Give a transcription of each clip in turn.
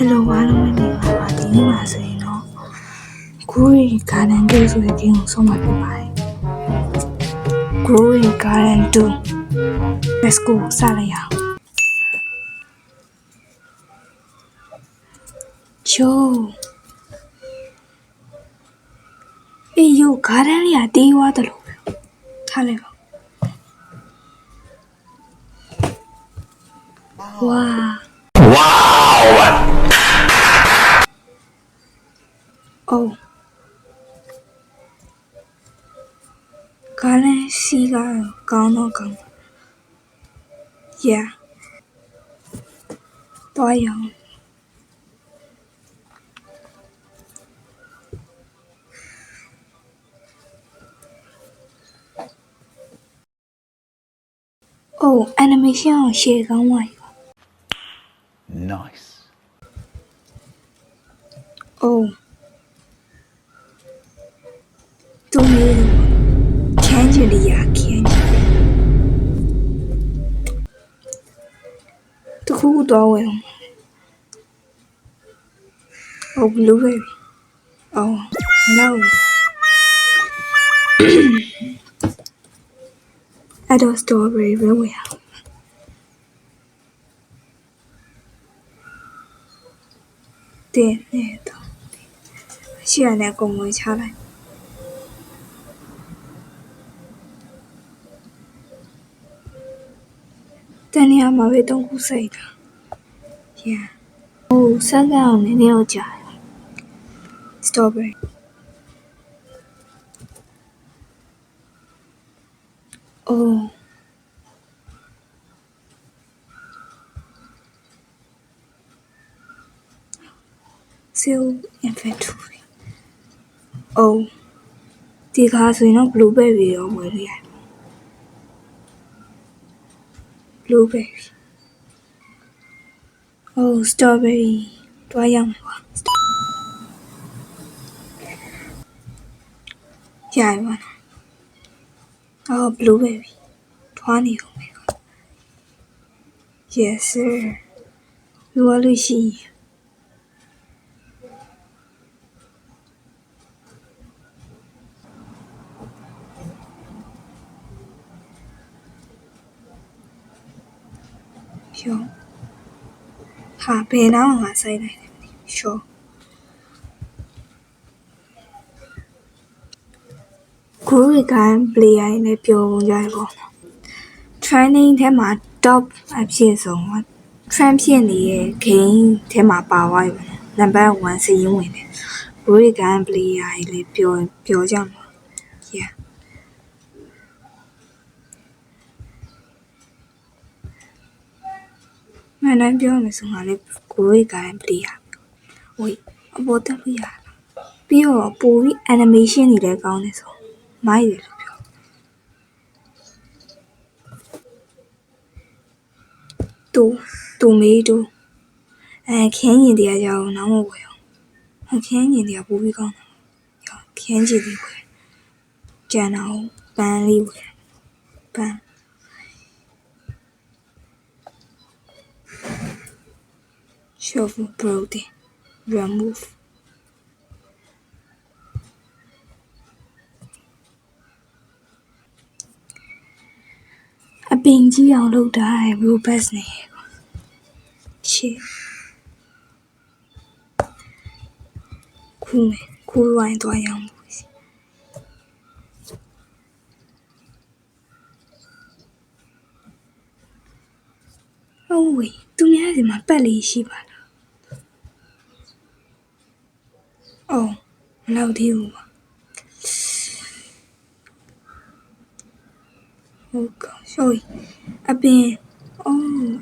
Hello အားလုံးပဲနေပါပါဒီနေ့မှာဆိုရင်တော့ Growing Garden 2ဆိုတဲ့ game ကိုဆုံးမဖြစ်ပါတယ် Growing Garden 2 Let's go စလိုက်အောင်ချိုးအေးယို Garden လေးကတေးသွားတယ်လို့ထားလိုက်ပါဝါOh Garden စီကကောင်းတော့ကောင်း Yeah သွားရအောင်Oh animation ကို share ကောင်းပါရော Nice. Oh သူမျိုးခန်းချင်လေးရခန်းတခုတော့ဝင် Oh blueberry Oh no အဲ့တော့ strawberry ပဲဝင်အောင်တဲ့နဲ့တော့ရှေ့ကနေအကုန်ဝင်ချလိုက်တန်နေရာမှာပဲတုံးခုစိတ်တာ Yeah ဟိုစက်ကအောင်နည်းနည်းတော့ကြာတယ် Strawberry Oh Seal inventory Oh ဒီခါဆိုရင်တော့ blueberry ရောဝယ်လို့ရတယ် Blueberry Oh strawberry တွားရမယ်ကွာရပါ Oh blueberry တွားနေအောင်ပဲ Yes sir လိုလို့ရှိဖြောဟာဘယ်တော့မှစိုက်လိုက်တယ်ရှောကိုရီကန် player နဲ့ပြောပုံကြရပေါ့ training ထဲမှာ top အဖြစ်ဆုံးက champion တွေရဲ့ game ထဲမှာပါသွားပြီပေါ့ number 1စီးရင်ဝင်တယ်ကိုရီကန် player တွေလည်းပြောကြမှာ yeah မနိုင်ပြောမယ်ဆိုမှလည်းကိုရီကန် player ဝေးအပေါ်တက်လို့ရလားပြီးတော့ပိုပြီး animation တွေလည်းကောင်းတယ်ဆိုမိုက်တယ်လို့ပြောတူမေးတူခင်းရင်တရားကြောင်နောက်မဝယ်အောင်ခင်းရင်တရားပိုပြီးကောင်းတယ်ခင်းကြည့်ပြီးဝယ်ကျန်တော့ပန်းလေးဝယ်ပန်းshovel broken removeအပင်ကြီးအောင်လုပ်တာ robust နေရှေ့ခူးဝိုင်းသွားရအောင်ဟုတ်ဝေးသူများစီမှာပတ်လေးရှိပါလားအော်မလောက်သေးဘူးပါဟုတ်ကောရှောအပင်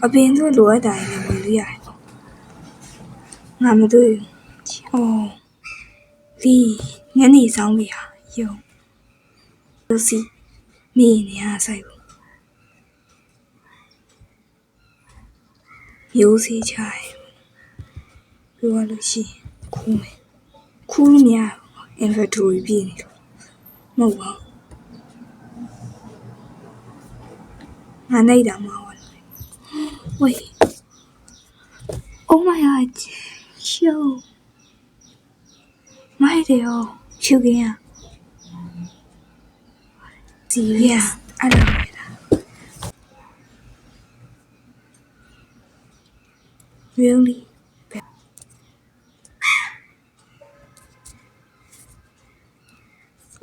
အပင်တို့လိုအပ်တာလည်းဝင်လို့ရတယ်ငါမတွေ့ဘူးဒီညနေဆောင်ပြီဟာယုံလို့စီမိနေရဆိုင်ဘူးမျိုးစေးချရပြောရလို့ရှိရင်ခူးမယ်ခူးလို့မရဘူး inventory ပြည့်နေလို့မဟုတ်ပါငါနေတာမဟုတ်ဘူး wait oh my god ရှုပ်မိုက်တယ်ရောရှုပ်ခင်อ่ะ serious အဲ့ဒါပဲလား really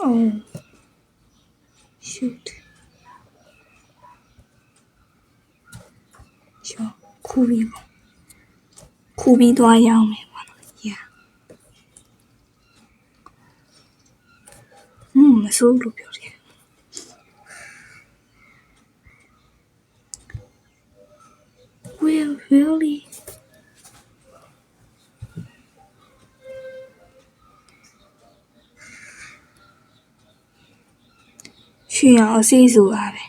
oh shoot ရှောခူပြီးပေါ့ခူပြီးသွားရအောင်မယ်ပေါ့နော် yeah မဆိုးလို့ပြောတယ် well really ရွှေအောင်အစိဆိုတာပဲ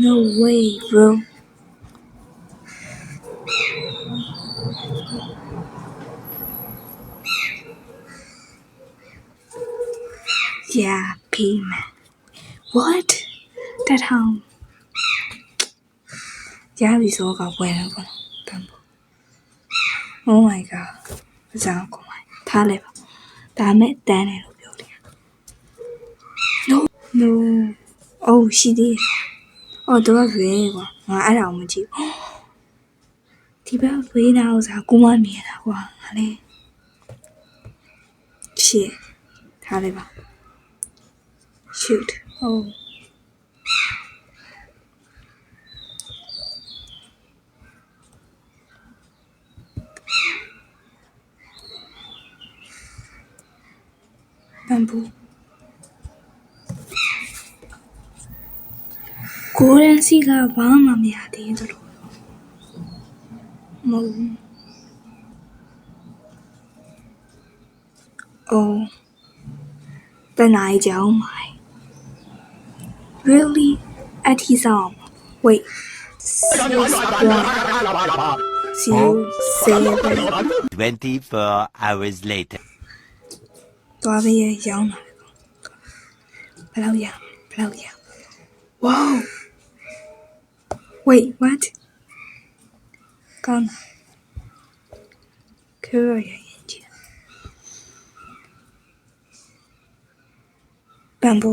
no way bro yeah payment what တက်ထောင်ရပြီဆိုတော့ပွဲတော့ပေါ့တန်ဖို့ oh my god အကြောင်းကောင်းပါထားလိုက်ပါဒါမဲ့တန်းတယ်လို့ပြောတယ် no oh ရှိသေးတယ်အော်တော့ရွေးကွာငါအဲ့ဒါကိုမကြည့်ဘူးဒီဘက်ဝေးနာဥစားကိုမမြင်တာကွာငါလေရှေ့ထားလိုက်ပါ shoot oh ဘန်ဘူကိုရန်စီကဘာမှမရသေးဘူးလို့မဟုတ်ဘူး oh တနားကြောင်းမိုင် really အထီဆောင် wait 24 hours later. သွားပြီးရောင်းတာဘယ်လောက်ရ wow wait what ကောင်းခဲရရင်ချင်ဘန်ဘူ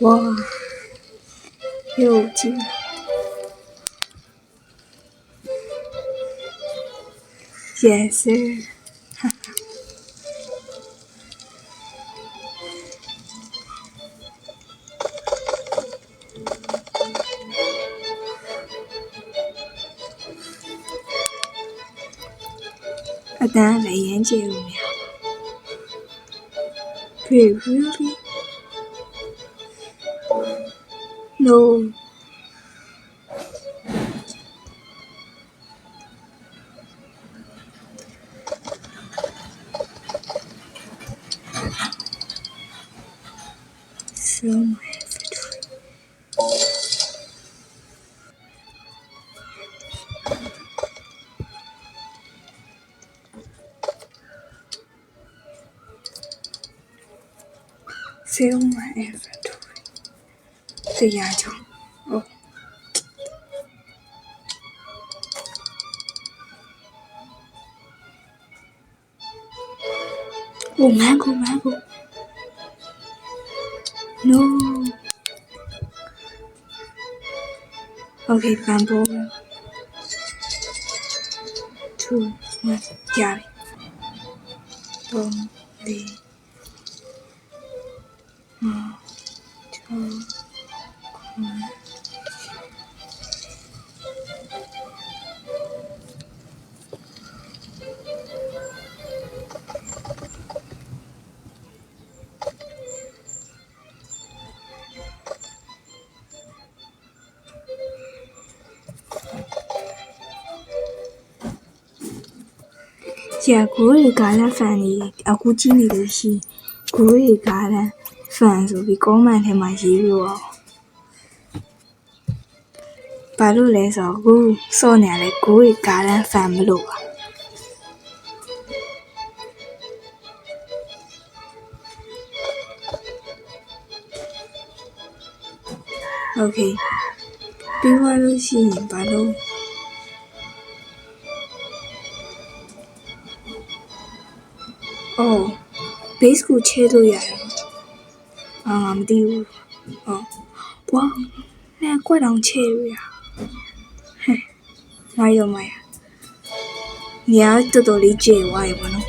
哇，又近。Yes, sir. အတန်းလည်းရမ်းကျလို့မရဘူး really no so my sell my inventory တရားကြောင့် oh oh mango no okay bamboo 2 1ကြာပြီ3 4 ကြာကိုရီကာလဖန်ကြီးအခုကြည့်နေလို့ရှိကိုရီကာလဖန်ဆိုပြီး comment ထဲမှာရေးပြပါဦး ဘာလို့လဲဆိုတော့အခုစောနေရလဲကိုယ်ကားတန်းဖန်မလို့ပါโอเคပြီးသွားလို့ရှိရင်ဘာလို့အော် base ကိုချဲလို့ရတယ်မသိဘူးဝါနဲ့ကွက်တောင်ချဲလို့ရမိုက်တော့မိုက်ညာတော်တော်လေးကျေသွားရေပေါ့နော်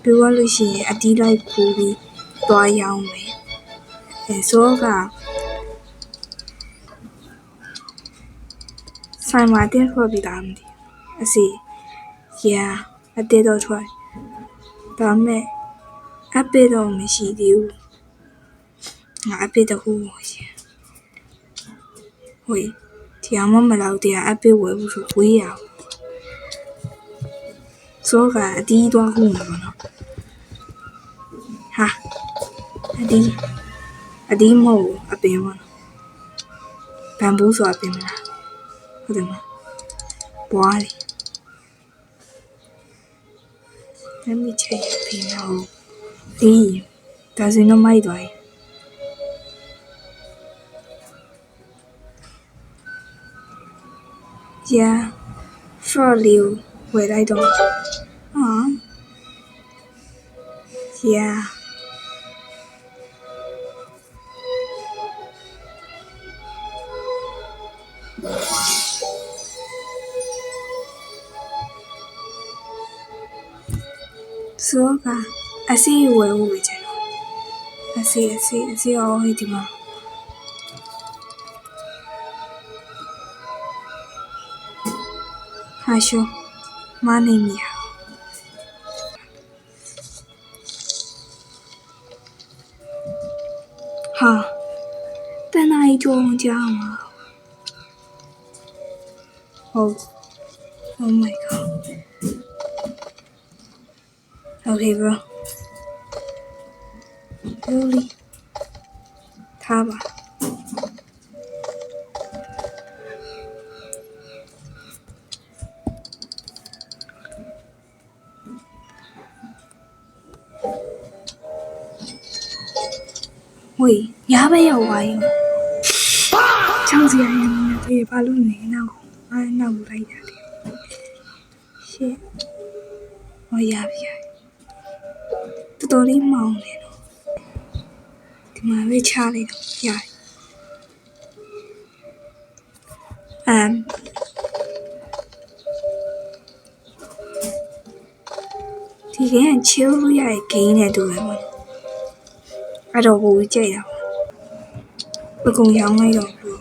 ပြီးသွားလို့ရှိရင်အတီးလိုက်ခူးပြီးသွားရောင်းမယ်ဆိုတော့ဆိုင်မှာတင်ထွက်ပြီးသားမသိအစီရာအတဲတော့ထွက်ဒါမဲ့အပေတော့မရှိသေးဘူးငါအပေတော့ဟိုဟိုဒီအမမလောက်တဲ့အပေဝယ်ဘူးဆိုဝေးရအောင်ဆိုကအတီးသွားခုမှာပေါ့နော်ဟာအတီးမဟုတ်အပင်ပေါ့နော်ဘန်ဘူးဆိုအပင်မလားဟုတ်တယ်မလားပွားလေLet me check your email. Doesn't know my way. Yeah, for you. Wait, I don't. Yeah. So, I see you were with it. I see all the time. Hi, sure. My name is. Ha. Then I don't jam. Oh my god. Okay, bro. Really? ထားပါဝေးညာဘက်ရောက်သွားရင်ချောင်းစရာရင်လည်းဘာလို့နေနောက်နောက်လိုက်တာလဲရှစ်ဟောရပြီတော်တော်လေးမောင်းနေတော့ဒီမှာပဲချလိုက်တော့ရတယ်ဒီကချီလို့ရတဲ့ဂိမ်းနဲ့တူတယ်ပေါ့အဲ့တော့ဘူးကြိတ်တာပကုံရောင်းလိုက်တော့လို့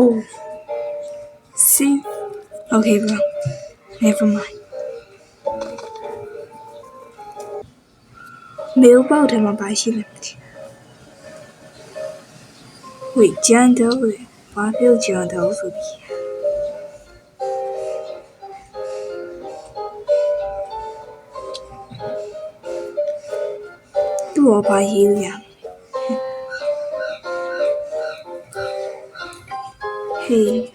Oh see okay bro never mind 没有包他们把戏了会讲到的发表讲到手机多把戏了嘿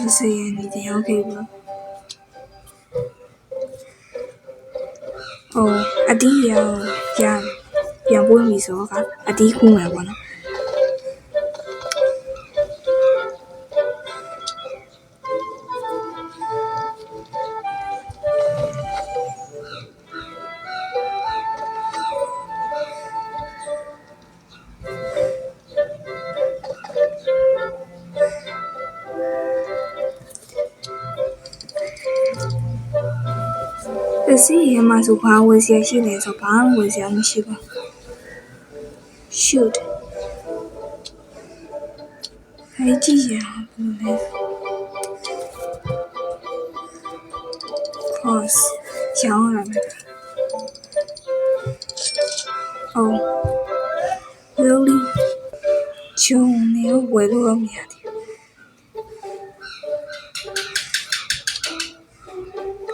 不是呀你得要给我အတီးပြန်ပွင့်ပြီဆိုတော့အတီးခုမယ်ပေါ့နော်စီရမှာဆိုဘာဝယ်စရာရှိလဲဆိုဘာမှဝယ်စရာမရှိပါ shoot 还记下不来 cause 想要来Oh really 就你要为了咩的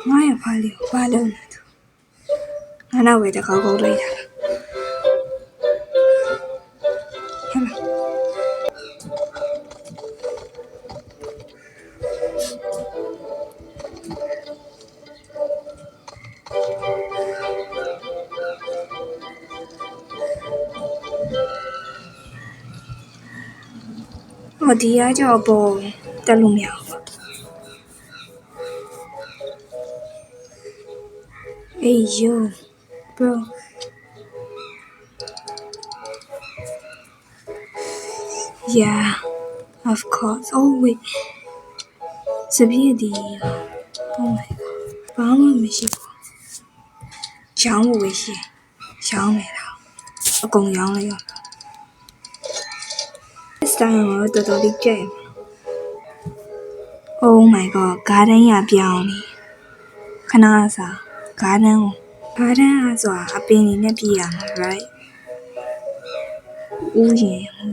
妈呀ဘာလို့ဘာလို့လဲသူငါနောက်ပဲတကောက်ကောက်လိုက်တာဟဲ့ဟောဒီအားကြောင့်ပေါ်တက်လို့မရဘူး Hey yo bro yeah of course oh wait စပြည့်ဒီ oh my god ဘာမှမရှိဘူးရောင်းဖို့ပဲရှိရောင်းနေတာအကုန်ရောင်းလိုက်ရော this time တော့တော်တော်လေးကြိုက် oh my god garden ရပြောင်းနေခဏစား garden အားဆိုတာအပင်တွေနဲ့ပြည်ရမှာ right ဥယျာဉ်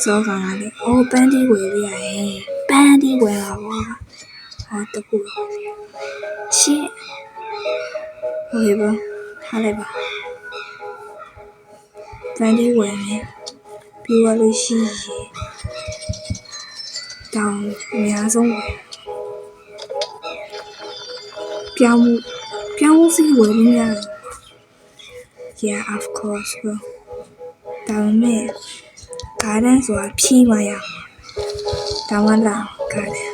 စောကောင်ကလေအိုးပန်းတီးဝယ်ပြရဟဲ့ပန်းတီးဝယ်ပါဘောဟောတကူရှင်းဟိုဘောထားလိုက်ပါပန်းတီးဝယ်မယ်ပြီးသွားလို့ရှိရင်တောင်းအများဆုံးဝယ်ပြောင်းမှုစီဝယ်လို့ရတယ် yeah of course bro ဒါပေမဲ့ garden ဆိုတာဖြီးမှရမှာဒါမှလာ garden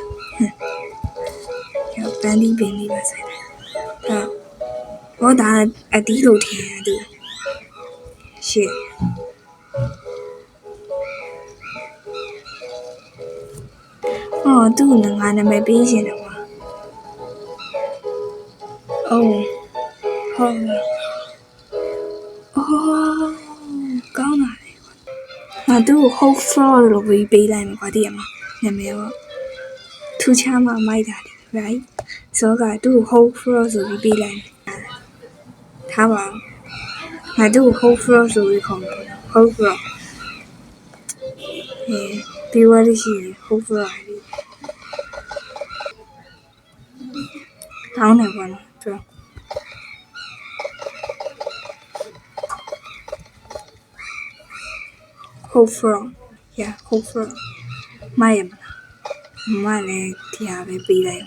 ရောပန်းတီးပင်လေးပါဆိုင်တယ်ဟောဒါအတီးလို့ထင်တယ်သူရှေ့သူ့ငါနာမည်ပေးရှင်တယ်ကွာအိုးဟုတ်ကောင်းပါလေငါသူ့ကို hope for လို့ပေးလိုက်မှာကွာတည်ရမှာနာမည်ပေါ့ထူးခြားမှမိုက်တာလေ right ဆိုတော့သူ့ကို hope for ဆိုပြီးပေးလိုက်ထားပါငါသူ့ကို hope for ဆိုပြီးခေါ်မှာ hope for ပြီးသွားလို့ရှိရင် hope for တောင်းတယ်ပေါ့နော်သူ hope for yeah hope for မရမလည်းတရားပဲပေးလိုက်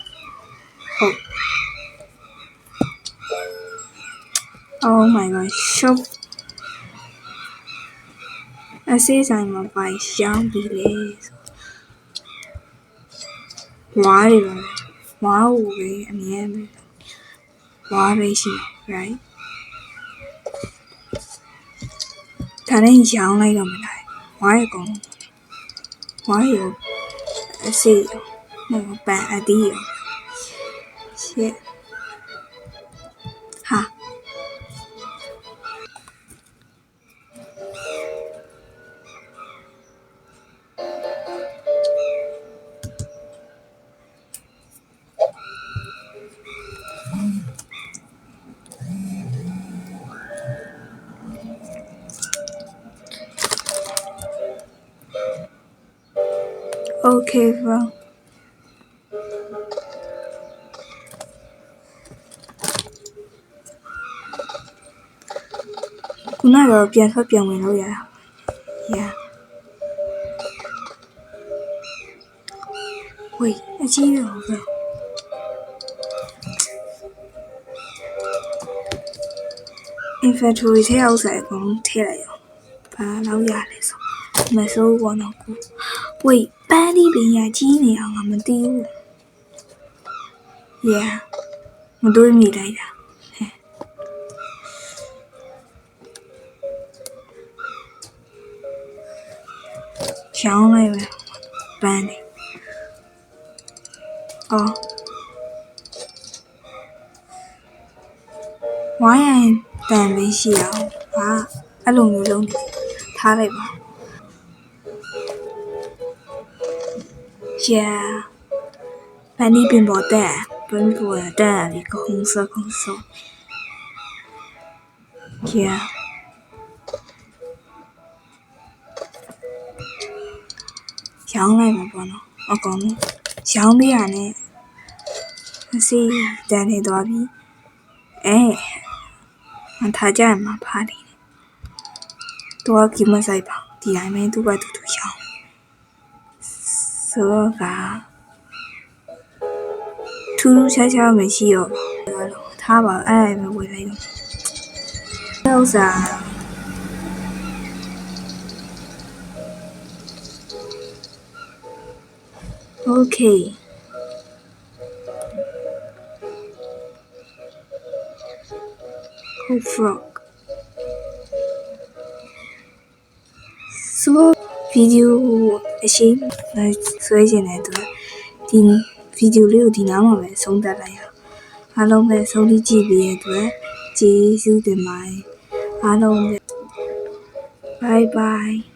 ဟုတ် oh my god shop အစေးဆိုင်မှာပါရောင်းပြီးလေဝါးတွေပါဝါးကိုပဲအမြဲပဲဝါးပဲရှိ right ဒါနဲ့ရောင်းလိုက်တော့မလားဝါးရကောင်ဝါးရအစေးဟိုပန်အတီးရရှစ်ဟာOkay, bro. ခုနကတော့ပြန်ထွက်ပြန်ဝင်လို့ရတာ Yeah. Wait, အကြီးရော bro. Inventory ထဲအောက်ဆိုင်အကုန်ထည့်လိုက်ရောဘာလောက်ရလဲဆိုမစိုးဘောနော်ကို Wait ပန်းဒီပင်ရကြီးနေအောင်ငါမသိဘူး Yeah မတွေးမိလိုက်တာရှောင်းလိုက်ပဲပန်းနေအော်ဝိုင်းရင်တန်ပဲရှိအောင်ဟာအဲ့လိုမျိုးလုံးထားလိုက်ပါ Yeah ပန်းဒီပင်ပေါ်တက်ပန်းပေါ်တက်ဒီကုန်းစောYeah ရောင်းလိုက်မှာပေါ့နော်အကောင်ရောင်းပေးရနဲ့ စီတန်းနေသွားပြီငါထားကြရမှာဖားနေတယ်တော့ကိမဆိုင်ပါဒီတိုင်းမင်းသူ့ဘက်သူရှောင်းဆိုတော့ကထူးထူးခြားခြားမရှိတော့ထားပါအဲ့မဝေးလိုက်တော့ဥစား Okay. Oh frog. So video အရှိဆွဲခြင်းတဲ့အတွက်ဒီဗီဒီယိုလေးကိုဒီနားမှာပဲဆုံးသတ်လိုက်ရအောင်အားလုံးပဲဆုံးဖြတ်ကြည့်ပြီးတဲ့အတွက်ကျေးဇူးတင်ပါတယ်အားလုံးပဲ bye bye